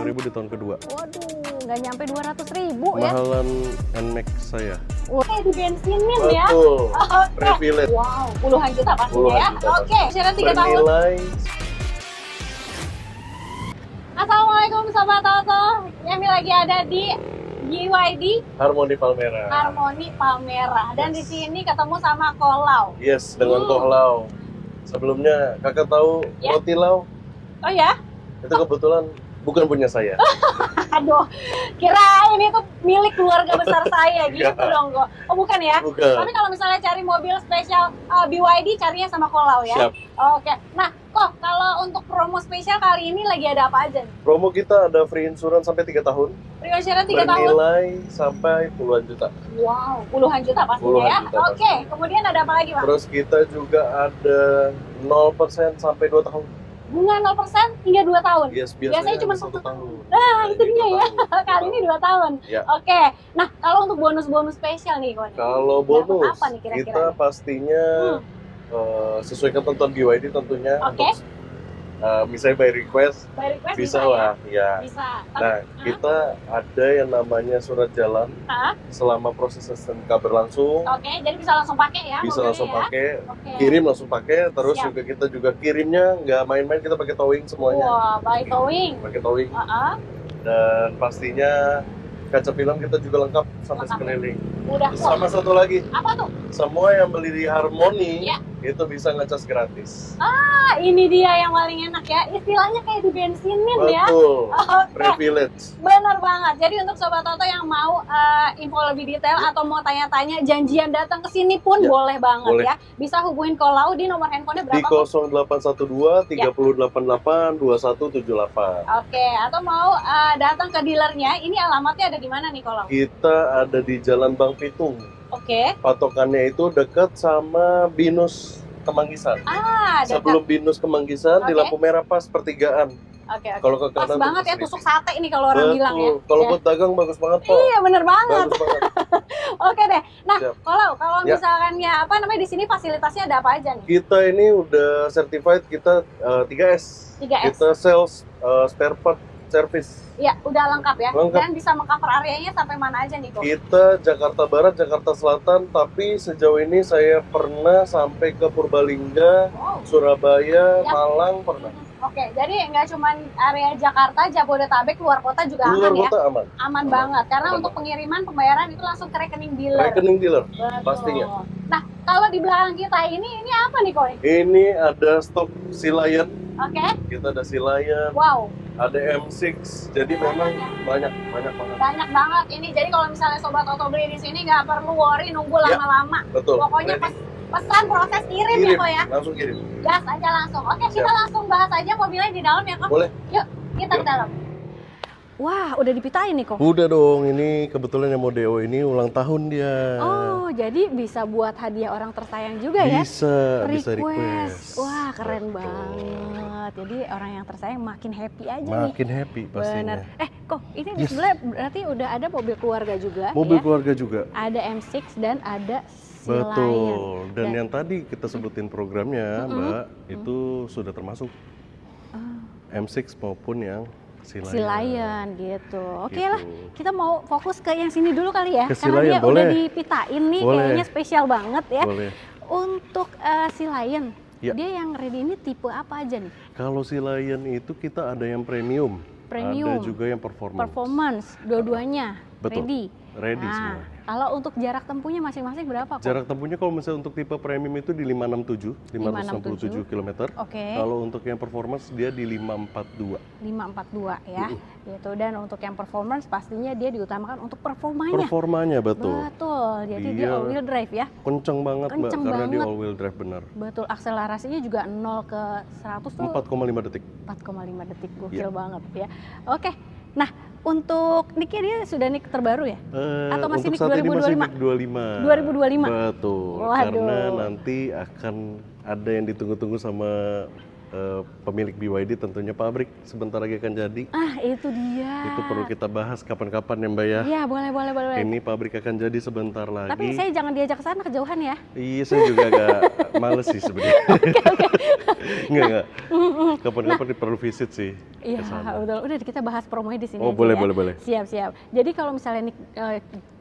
ribu di tahun kedua. Waduh, nggak nyampe 200.000 ya? Mahalan NMAX saya. Wah, di bensinin ya? Betul. Oke. Privilege. Wow, puluhan juta pastinya Puluhan ya? juta Oke, syarat 3 tahun. Bernilai Assalamualaikum Sobat Auto. Kami lagi ada di BYD Harmoni Palmera. Harmoni Palmera. Dan di sini ketemu sama Kolau. Yes, dengan Kohlau. Sebelumnya kakak tahu Ya. roti lau? Oh ya? Itu kebetulan bukan punya saya. Aduh, kirain itu milik keluarga besar saya gitu Enggak. dong kok. Oh bukan ya? Bukan. Tapi kalau misalnya cari mobil spesial BYD carinya sama Kolau ya? Siap. Oke. Nah, kok kalau untuk promo spesial kali ini lagi ada apa aja nih? Promo kita ada free insurance sampai 3 tahun. Free insurance 3 tahun? Bernilai sampai puluhan juta. Wow, puluhan juta pastinya Puluhan ya? juta Oke, kemudian ada apa lagi Pak? Terus kita juga ada 0% sampai 2 tahun. Bunga 0% hingga 2 tahun? Yes, Biasanya cuma 1 1 tahun. Nah, itu ini dia 2 ya. tahun. Kali ini 2 tahun. Ya. Oke. Nah, kalau untuk bonus-bonus spesial nih, Kon. Kalau Dapat bonus, apa nih kira-kira kita nih? pastinya sesuai ketentuan BYD tentunya. Oke. Untuk, misalnya by request, By request bisa ya? lah. Ya. Bisa. Nah, kita ada yang namanya surat jalan Hah? selama proses STNK berlangsung. Oke, jadi bisa langsung pakai ya Bisa mobilnya langsung ya? pakai, Oke. kirim langsung pakai. Terus Siap. juga kita juga kirimnya nggak main-main, kita pakai towing semuanya. Wah, by towing. Pakai towing. Heeh. Dan pastinya kaca film kita juga lengkap sampai Lengkap. sekeliling. Udah kok. Sama satu lagi, Apa tuh? semua yang beli di Harmoni Ya. itu bisa ngecas gratis. Ah, ini dia yang paling enak ya. Istilahnya kayak di bensinin ya. Betul. Oke. Privilege. Benar banget. Jadi untuk Sobat Toto yang mau info lebih detail atau mau tanya-tanya janjian datang ke sini pun Ya, boleh banget boleh. ya. Bisa hubungin Kolau di nomor handphonenya Di berapa? Kok? 0812 Ya. 388 2178. Oke, atau mau datang ke dealernya, ini alamatnya ada di mana nih Kolau? Kita ada di Jalan Bang Pitung. Oke. Patokannya itu dekat sama Binus Kemanggisan. Dekat. Sebelum Binus Kemanggisan di Oke. lampu merah pas pertigaan. Oke, oke. Kalau ke Pas kanan banget tuh ya ke tusuk Selipi. sate ini kalau orang bilang ya. Kalau Ya. buat dagang bagus banget kok. Iya, bener banget. Bagus banget. Oke deh. Nah, Siap. kalau Ya. misalkan ya apa namanya di sini fasilitasnya ada apa aja nih? Kita ini udah certified, kita 3S. 3S. Kita sales spare part service. Iya, udah lengkap ya. Lengkap. Dan bisa mengcover areanya sampai mana aja nih kok? Kita Jakarta Barat, Jakarta Selatan, tapi sejauh ini saya pernah sampai ke Purbalingga, Wow. Surabaya, Ya. Malang pernah. Oke, jadi nggak cuma area Jakarta, Jabodetabek, luar kota juga Luar aman ya? kota aman. Aman banget, karena Aman untuk pengiriman pembayaran itu langsung ke rekening dealer. Rekening dealer, Betul. pastinya. Nah, kalau di belakang kita ini apa nih Koi? Ini ada stok Sea Lion, Oke, kita ada Sea Lion, wow, ada M6, jadi memang banyak banget. banyak banget ini. Jadi kalau misalnya Sobat Auto beli di sini nggak perlu worry nunggu Ya. lama-lama. Betul. Pokoknya Ready. pesan proses kirim ya Kirim, Koi ya? langsung kirim. Gas aja langsung. Oke, Siap. kita langsung bahas aja mobilnya di dalam ya Kok? Boleh. Yuk, kita ke dalam. Wah, udah dipitain nih Kok. Udah dong, ini kebetulan yang Modeo ini ulang tahun dia. Oh, jadi bisa buat hadiah orang tersayang juga ya? Bisa request. Wah, keren Betul. banget. Jadi orang yang tersayang makin happy aja nih. Makin happy pastinya. Bener. Kok ini Yes. sebenarnya berarti udah ada mobil keluarga juga Mobil ya? keluarga juga. Ada M6 dan ada Sea Lion. Betul. Dan Dan- yang tadi kita sebutin programnya, Mbak, itu sudah termasuk Oh, M6 maupun yang Sea Lion. Sea Lion gitu. Oke Gitu. lah, kita mau fokus ke yang sini dulu kali ya. Ke Sea Karena Lion, dia udah boleh. dipitain nih, Boleh. kayaknya spesial banget ya. Boleh. Untuk Sea Lion, Ya. dia yang ready ini tipe apa aja nih? Kalau Sea Lion itu kita ada yang premium. Premium. Ada juga yang performance. Performance, dua-duanya Betul. ready. Ready Nah, semua. kalau untuk jarak tempuhnya masing-masing berapa kok? Jarak tempuhnya kalau misalnya untuk tipe premium itu di 567 km. Oke. Kalau untuk yang performance dia di 542. 542 ya. Gitu. Dan untuk yang performance pastinya dia diutamakan untuk performanya. Performanya betul. Betul. Jadi dia Dia- all wheel drive ya. Kenceng banget Mbak, Kenceng karena dia banget. all wheel drive benar. Betul. Akselerasinya juga 0 ke 100 tuh 4,5 detik. 4,5 detik. Gokil Iya. banget ya. Oke. Nah, untuk Nicknya dia sudah Nick terbaru ya? Atau masih Untuk Nick saat ini masih 2025? Nick 25. 2025? Betul. Waduh. Karena nanti akan ada yang ditunggu-tunggu sama pemilik BYD tentunya pabrik sebentar lagi akan jadi. Ah, itu dia. Itu perlu kita bahas kapan-kapan ya Mbak ya. Iya, boleh. Ini pabrik akan jadi sebentar lagi. Tapi saya jangan diajak ke sana, kejauhan ya. Iya, saya juga agak males sih sebenarnya. Enggak. Kapan-kapan perlu visit sih. Iya, ke sana. betul. Udah kita bahas promonya di sini Oh, aja boleh, ya. boleh. Siap. Jadi kalau misalnya Nick,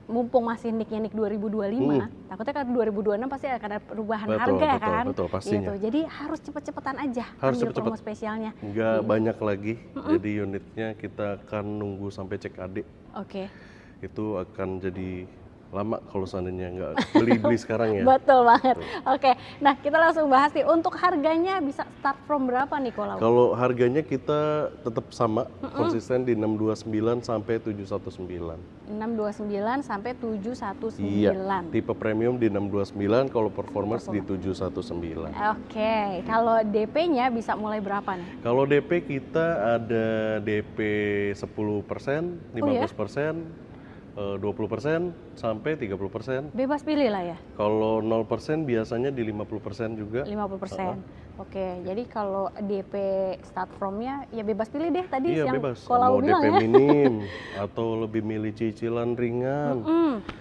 mumpung masih Nicknya Nick 2025, takutnya kan 2026 pasti akan ada perubahan harga kan. Betul, pastinya. Gitu. Jadi harus cepet-cepetan aja Harus ambil cepet-cepet. promo spesialnya. Nggak banyak lagi, jadi unitnya kita akan nunggu sampai cek AD. Oke. Itu akan jadi lama kalau seandainya nggak beli sekarang ya. Betul banget. Oke. Nah, kita langsung bahas nih. Untuk harganya bisa start from berapa nih kalau? Kalau harganya kita tetap sama, konsisten di 629 sampai 719. 629 sampai 719. Iya, tipe premium di 629, kalau performance di 719. Oke, kalau DP-nya bisa mulai berapa nih? Kalau DP kita ada DP 10%, 15%, 20% sampai 30%. Bebas pilih lah ya? Kalau 0% biasanya di 50% juga. 50%. Oke, jadi kalau DP start from-nya ya bebas pilih deh tadi Iya, yang bebas. kalau Mau bilang DP ya. minim atau lebih milih cicilan ringan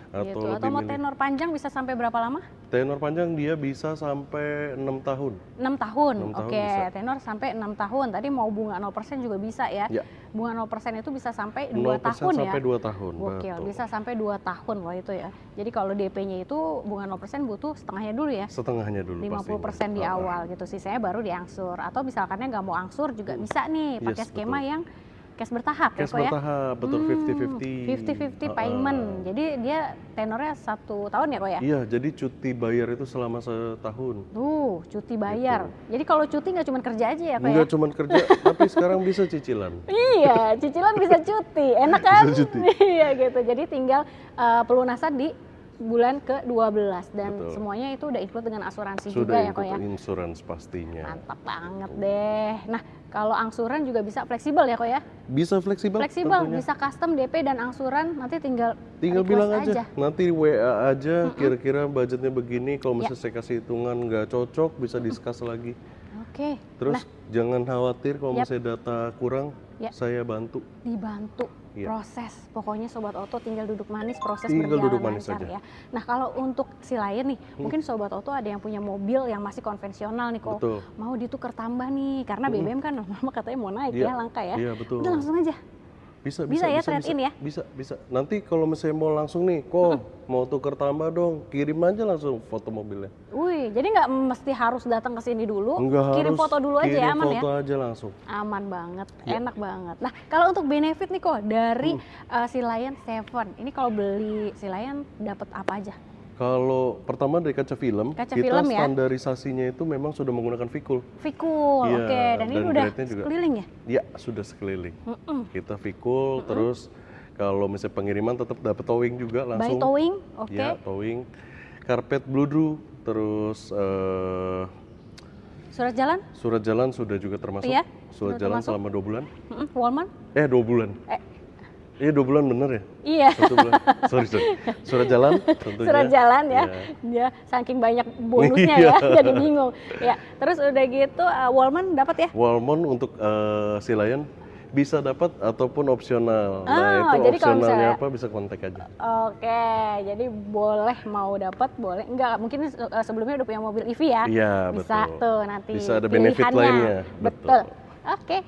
Gitu. atau Atau lebih mau milih tenor panjang bisa sampai berapa lama? tenor panjang, dia bisa sampai 6 tahun. 6 tahun. 6 tahun Oke, bisa. tenor sampai 6 tahun. Tadi mau bunga 0% juga bisa ya. Ya. Bunga 0% itu bisa sampai 2 0% tahun ya. sampai 2 tahun. Gokil, betul. bisa sampai 2 tahun loh itu ya. Jadi kalau DP-nya itu bunga 0% butuh setengahnya dulu ya. Setengahnya dulu 50% di awal gitu sih, saya baru diangsur. Atau misalkannya nggak mau angsur juga bisa nih pakai Yes, skema betul. yang cash bertahap Cash ya kok ya. bertahap, betul, 50-50. 50-50 payment. Jadi dia tenornya 1 tahun ya kok ya? Iya, jadi cuti bayar itu selama setahun. Tuh, cuti bayar. Jadi kalau cuti nggak cuma kerja aja ya kok ya? Enggak cuma kerja, tapi sekarang bisa cicilan. Iya, cicilan bisa cuti. Enak kan? Bisa cuti. Iya gitu. Jadi tinggal pelunasan di bulan ke-12 dan Betul. semuanya itu udah include dengan asuransi Sudah juga ya kok ya? ikut insurance pastinya. Mantap banget deh. Nah, kalau angsuran juga bisa fleksibel ya kok ya? Bisa fleksibel. Fleksibel, tentunya. bisa custom DP dan angsuran, nanti tinggal request Bilang aja. Nanti WA aja kira-kira budgetnya begini, kalau misalnya saya kasih hitungan nggak cocok bisa discuss lagi. Oke. Terus jangan khawatir kalau Yap. misalnya data kurang, Yap. saya bantu. Dibantu Iya. proses. Pokoknya Sobat Oto tinggal duduk manis, proses Tinggal berjalan duduk manis lancar aja. ya. Nah, kalau untuk si lain nih, mungkin Sobat Oto ada yang punya mobil yang masih konvensional nih kok. Betul. Mau ditukar tambah nih, karena BBM kan lama katanya mau naik Iya. ya, langka ya. Iya, betul. Udah langsung aja. Bisa ya, trade in ya? Bisa. Nanti kalau misalnya mau langsung nih, mau tuker tambah dong, kirim aja langsung foto mobilnya. Wih, jadi nggak mesti harus datang ke sini dulu, Enggak kirim harus, foto dulu aja ya, kirim aman ya? foto aja langsung. Aman banget, Ya. enak banget. Nah, kalau untuk benefit nih kok dari si Lion 7, ini kalau beli si Lion dapat apa aja? Kalau pertama dari kaca film, Kaca kita film ya? standarisasinya itu memang sudah menggunakan Vicul. Vicul, Iya, oke. Dan ini dan udah grade-nya juga. sekeliling ya? Ya, sudah sekeliling. Kita Vicul, terus kalau misalnya pengiriman tetap dapat towing juga By langsung. towing, oke. Ya, towing. Karpet bludru, terus Surat jalan? surat jalan sudah juga termasuk. Iya, Surat sudah jalan termasuk. selama 2 bulan. Walmart? 2 bulan. Iya 2 bulan bener ya? Iya. 1 bulan. sorry. Surat jalan tentunya. Surat jalan ya. Iya. Dia saking banyak bonusnya Iya. ya, jadi bingung. Ya, terus udah gitu Walmart dapat ya? Walmart untuk si Lion bisa dapat ataupun opsional. Oh, Nah, itu jadi kalau opsionalnya misalnya- apa bisa kontak aja. Oke, jadi boleh mau dapat, boleh enggak. Mungkin sebelumnya udah punya mobil EV ya? Iya, Bisa betul. tuh nanti Bisa ada benefit pilihannya. lainnya, Betul. Oke.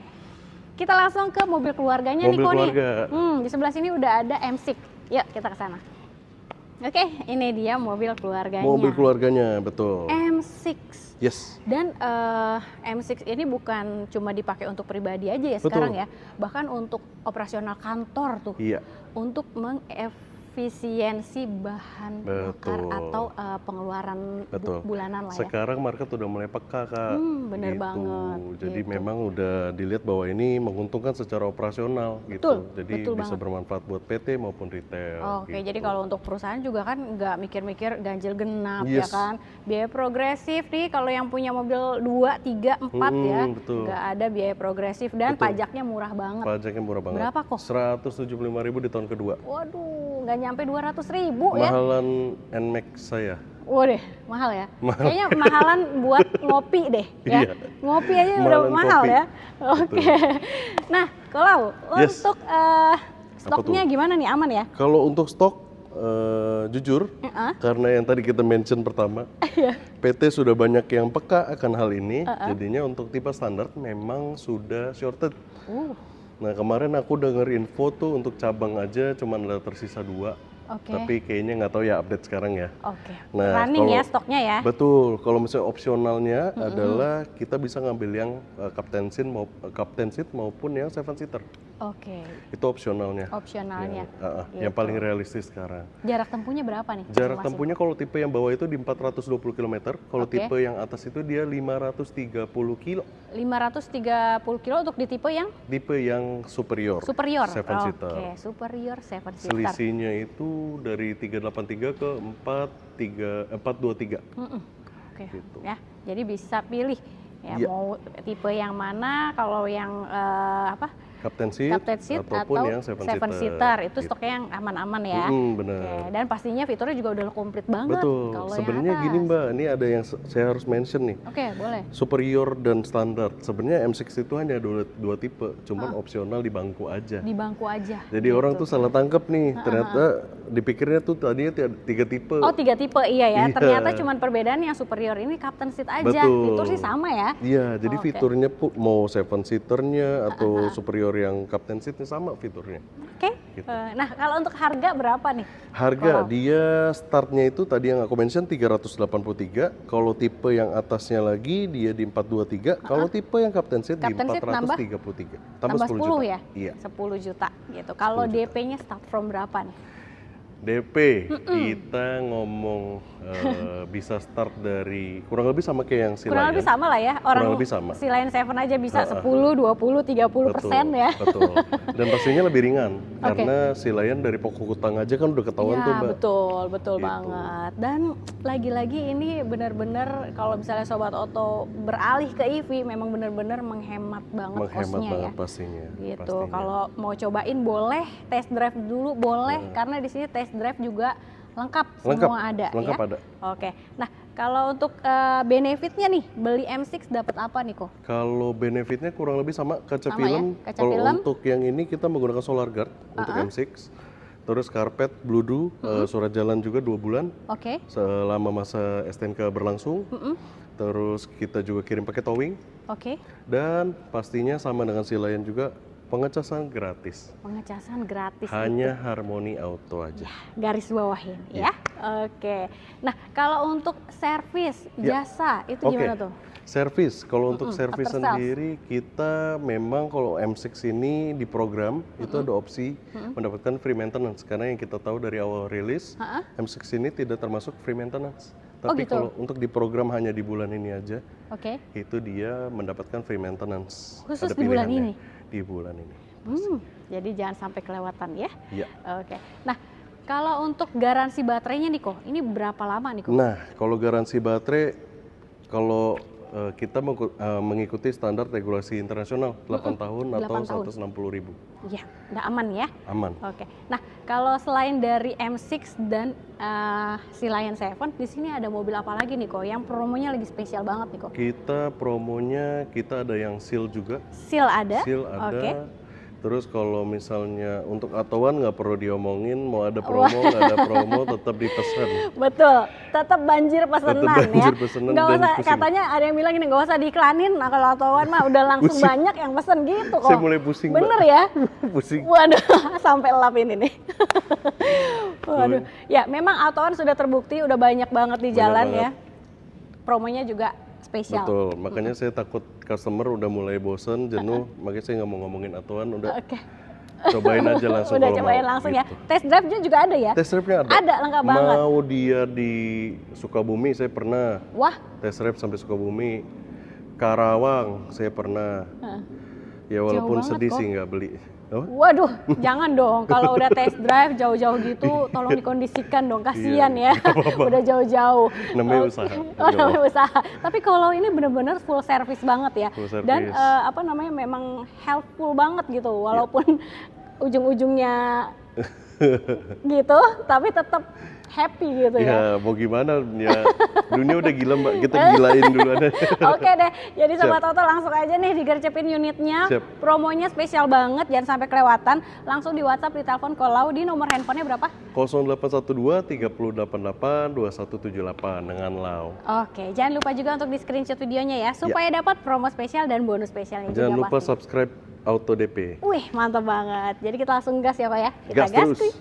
Kita langsung ke mobil keluarganya Mobil nih kok keluarga. nih. Di sebelah sini udah ada M6. Yuk kita ke sana. Oke, ini dia mobil keluarganya. Mobil keluarganya, betul. M6. Yes. Dan M6 ini bukan cuma dipakai untuk pribadi aja ya Betul. sekarang ya. Bahkan untuk operasional kantor tuh. Iya. Untuk mengefisiensi bahan bakar Betul. atau pengeluaran Betul. bulanan lah ya. Sekarang market udah mulai peka, Kak. Bener Gitu. banget. Jadi gitu. memang udah dilihat bahwa ini menguntungkan secara operasional Betul, gitu. Jadi betul bisa banget. bermanfaat buat PT maupun retail. Oke, gitu. jadi kalau untuk perusahaan juga kan nggak mikir-mikir ganjil genap ya Yes. kan. Biaya progresif nih kalau yang punya mobil 2, 3, 4 ya. betul. Nggak ada biaya progresif dan Betul. pajaknya murah banget. Pajaknya murah banget. Berapa kok? 175.000 di tahun kedua. Waduh, nggak nyampe 200.000 ya. Mahalan NMAX saya. Waduh, mahal ya. Kayaknya mahalan buat ngopi deh ya. Iya. Ngopi aja udah Mahalan mahal kopi. ya. Oke. Nah, kalau Yes. untuk stoknya gimana nih, aman ya? Kalau untuk stok, jujur, karena yang tadi kita mention pertama, PT sudah banyak yang peka akan hal ini, jadinya untuk tipe standar memang sudah shorted. Nah kemarin aku denger info tuh untuk cabang aja cuman ada tersisa 2. Oke. Tapi kayaknya nggak tahu ya update sekarang ya. Oke. Nah, Running kalau- ya stoknya ya. Betul, kalau misalnya opsionalnya adalah kita bisa ngambil yang captain seat maupun yang 7-seater. Oke. Itu opsionalnya. Opsionalnya. Yang paling realistis sekarang. Jarak tempuhnya berapa nih? Jarak masing-masing? tempuhnya kalau tipe yang bawah itu di 420 km, kalau Oke. tipe yang atas itu dia 530 kilo. 530 kilo untuk di tipe yang Tipe yang superior. superior. 7-seater. Oke, superior 7-seater. Selisihnya itu dari 383 ke 423. Oke. Gitu. Ya, jadi bisa pilih ya Iya. mau tipe yang mana, kalau yang Captain seat, captain seat ataupun atau yang 7-seater. seater itu Gitu. stoknya yang aman-aman ya. Benar. Oke, dan pastinya fiturnya juga udah komplit banget. Betul. Kalau Sebenarnya yang gini atas. Mbak, ini ada yang saya harus mention nih. Oke, boleh. Superior dan standar. Sebenarnya M6 itu hanya dua tipe, cuman opsional di bangku aja. Di bangku aja. Jadi orang tuh salah tangkap nih. Ternyata dipikirnya tuh tadinya 3 tipe. Oh, 3 tipe iya ya. Iya. Ternyata cuman perbedaan yang superior ini captain seat aja. Betul. Fitur sih sama ya. Iya, jadi Oke. fiturnya mau 7-seaternya atau superior yang captain seatnya sama fiturnya. Oke. Gitu. Nah, kalau untuk harga berapa nih? Harga Kalau- dia startnya itu tadi yang aku mention 383. Kalau tipe yang atasnya lagi dia di 423. Kalau tipe yang captain seat di Captain seat nambah? 433. Tambah 10 juta. ya? Iya. 10 juta gitu. Kalau 10 juta. DP-nya start from berapa nih? DP kita ngomong bisa start dari kurang lebih sama kayak yang Sea Kurang Lion. lebih sama lah ya. Orang Kurang lebih sama. si Lion 7 aja bisa 10, 20, 30% ya. Betul. Dan pastinya lebih ringan karena Sea Lion dari pokok hutang aja kan udah ketahuan tuh Iya, Mbak. betul Gitu. banget. Dan lagi-lagi ini benar-benar kalau misalnya Sobat Oto beralih ke EV memang benar-benar menghemat banget Menghemat costnya banget ya. pastinya. Gitu. pastinya. Kalau mau cobain boleh, test drive dulu boleh karena di sini test drive juga lengkap, semua ada lengkap ya. ada. Oke. Nah, kalau untuk benefitnya nih, beli M6 dapat apa nih kok? Kalau benefitnya kurang lebih sama kaca Sama film. ya, kaca Kalau film. untuk yang ini kita menggunakan solar guard untuk M6. Terus karpet, bludu, surat jalan juga 2 bulan Oke. selama masa STNK berlangsung. Terus kita juga kirim pakai towing Oke. dan pastinya sama dengan Sea Lion juga pengecasan gratis. Pengecasan gratis. Hanya Harmony Auto aja. Garis bawahin Iya. ya. Oke. Nah, kalau untuk servis Ya. jasa itu Oke. gimana tuh? Servis, kalau untuk servis after sales. sendiri kita memang kalau M6 ini di program itu ada opsi mendapatkan free maintenance karena yang kita tahu dari awal rilis M6 ini tidak termasuk free maintenance. Oh, Tapi gitu. kalau untuk di program hanya di bulan ini aja Oke. itu dia mendapatkan free maintenance. Khusus Ada di bulan pilihannya. ini? Di bulan ini. Jadi jangan sampai kelewatan ya. Iya. Oke. Nah, kalau untuk garansi baterainya nih kok, ini berapa lama nih kok? Nah, kalau garansi baterai kalau kita mengikuti standar regulasi internasional 8 tahun 8 atau tahun. 160.000. Iya, udah aman ya. Aman. Oke. Nah, kalau selain dari M6 dan si Lion 7, di sini ada mobil apa lagi nih kok? Yang promonya lagi spesial banget nih kok. Kita promonya kita ada yang seal juga. Seal ada. Seal ada. Oke. Terus kalau misalnya untuk atoan nggak perlu diomongin, mau ada promo nggak ada promo tetap dipesan. Betul, tetap banjir pesanan Tetap banjir ya. pesanan Nggak dan usah, pusing. katanya ada yang bilang ini nggak usah diiklanin. Nah, kalau atoan mah udah langsung Pusing. banyak yang pesen gitu kok. Saya mulai pusing, Mbak. Bener ya? Pusing. Waduh, sampai lap ini nih. Waduh, ya memang atoan sudah terbukti udah banyak banget di Banyak jalan banget. ya. Promonya juga spesial. Betul, makanya saya takut customer udah mulai bosen, jenuh, makanya saya nggak mau ngomongin atuan, udah Oke. cobain aja langsung. Udah kalau cobain mau, langsung ya. gitu. Test drive-nya juga ada ya? Test drive-nya ada. Ada, lengkap banget. Mau dia di Sukabumi, saya pernah. Wah, Test drive sampai Sukabumi. Karawang, saya pernah. Ya walaupun banget sedih kok. sih nggak beli. Apa? waduh, jangan dong. Kalau udah test drive jauh-jauh gitu, tolong dikondisikan dong. Kasian Iya, ya, udah jauh-jauh. Namanya Oke. usaha. Oh, namanya usaha. Tapi kalau ini bener-bener full service banget ya. Full service. Dan memang helpful banget gitu. Walaupun ujung-ujungnya gitu, tapi tetap happy gitu ya. Ya mau gimana ya, dunia udah gila Mbak, kita gilain dulu aja. Oke deh, jadi Sobat Siap. Auto langsung aja nih digercepin unitnya. Siap. Promonya spesial banget, jangan sampai kelewatan. Langsung di WhatsApp, di telepon Kolau, di nomor handphonenya berapa? 0812 388 2178 dengan Lau. Oke, jangan lupa juga untuk di screenshot videonya ya, supaya dapat promo spesial dan bonus spesialnya Jangan juga lupa pasti. subscribe Auto DP. Wih, mantap banget. Jadi kita langsung gas ya Pak ya. Kita Gas terus. kuy.